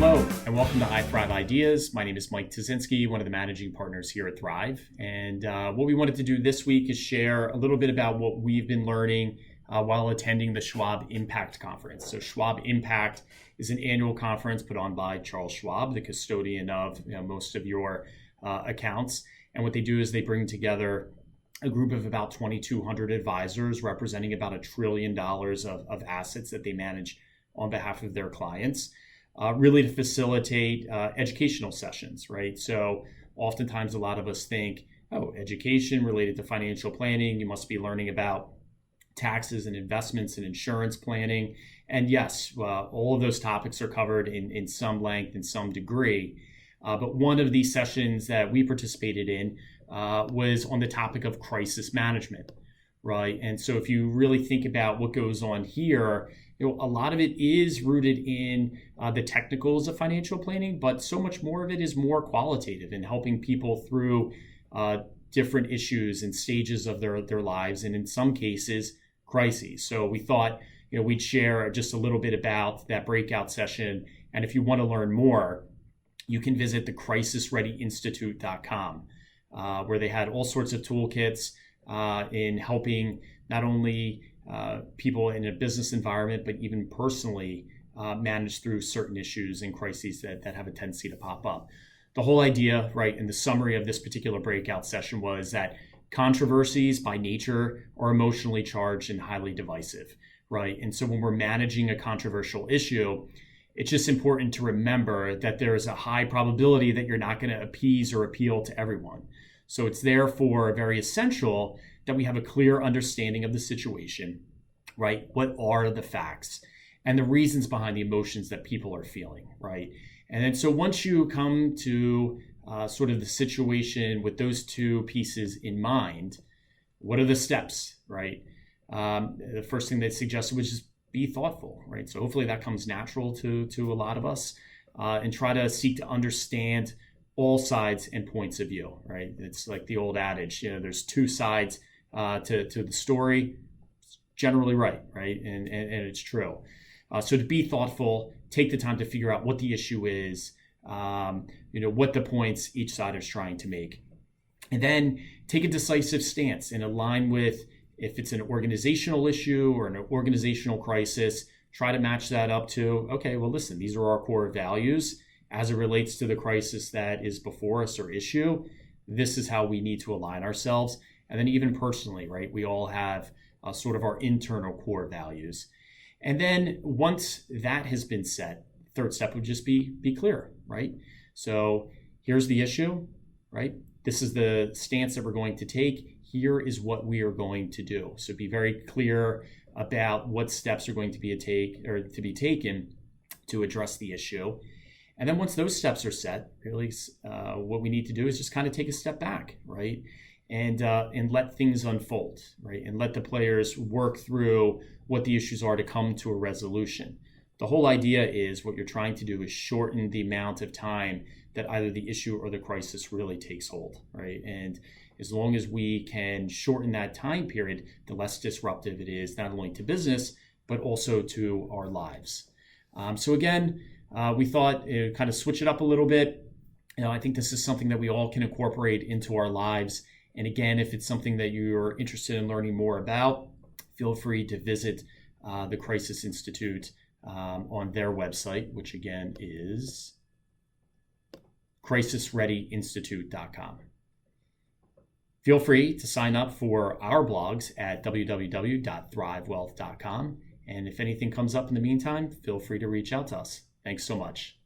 Hello, and welcome to I Thrive Ideas. My name is Mike Tazinski, one of the managing partners here at Thrive. And what we wanted to do this week is share a little bit about what we've been learning while attending the Schwab Impact Conference. So Schwab Impact is an annual conference put on by Charles Schwab, the custodian of most of your accounts. And what they do is they bring together a group of about 2,200 advisors representing about $1 trillion of assets that they manage on behalf of their clients. Really to facilitate educational sessions, right? So oftentimes a lot of us think, education related to financial planning, you must be learning about taxes and investments and insurance planning. And yes, all of those topics are covered in some length, in some degree. But one of these sessions that we participated in was on the topic of crisis management, right? And so if you really think about what goes on here, a lot of it is rooted in the technicals of financial planning, but so much more of it is more qualitative in helping people through different issues and stages of their lives, and in some cases, crises. So we thought we'd share just a little bit about that breakout session. And if you want to learn more, you can visit the crisisreadyinstitute.com, where they had all sorts of toolkits in helping not only people in a business environment, but even personally manage through certain issues and crises that have a tendency to pop up. The whole idea, right, in the summary of this particular breakout session was that controversies by nature are emotionally charged and highly divisive, right? And so when we're managing a controversial issue, it's just important to remember that there is a high probability that you're not going to appease or appeal to everyone. So it's therefore very essential that we have a clear understanding of the situation, right? What are the facts and the reasons behind the emotions that people are feeling, right? And then so once you come to sort of the situation with those two pieces in mind, what are the steps, right? The first thing they suggested was just be thoughtful, right? So hopefully that comes natural to a lot of us, and try to seek to understand all sides and points of view, right? It's like the old adage, there's two sides to the story. It's generally right? And it's true. So to be thoughtful, take the time to figure out what the issue is, what the points each side is trying to make. And then take a decisive stance and align with, if it's an organizational issue or an organizational crisis, try to match that up to, okay, well, listen, these are our core values as it relates to the crisis that is before us or issue. This is how we need to align ourselves. And then even personally, right, we all have sort of our internal core values. And then once that has been set, third step would just be clear, right? So here's the issue, right? This is the stance that we're going to take. Here is what we are going to do. So be very clear about what steps are going to be taken to address the issue. And then once those steps are set, really what we need to do is just kind of take a step back, right? And let things unfold, right? And let the players work through what the issues are to come to a resolution. The whole idea is what you're trying to do is shorten the amount of time that either the issue or the crisis really takes hold, right? And as long as we can shorten that time period, the less disruptive it is, not only to business, but also to our lives. So again, we thought kind of switch it up a little bit. I think this is something that we all can incorporate into our lives. And again, if it's something that you're interested in learning more about, feel free to visit the Crisis Institute on their website, which again is crisisreadyinstitute.com. Feel free to sign up for our blogs at www.thrivewealth.com. And if anything comes up in the meantime, feel free to reach out to us. Thanks so much.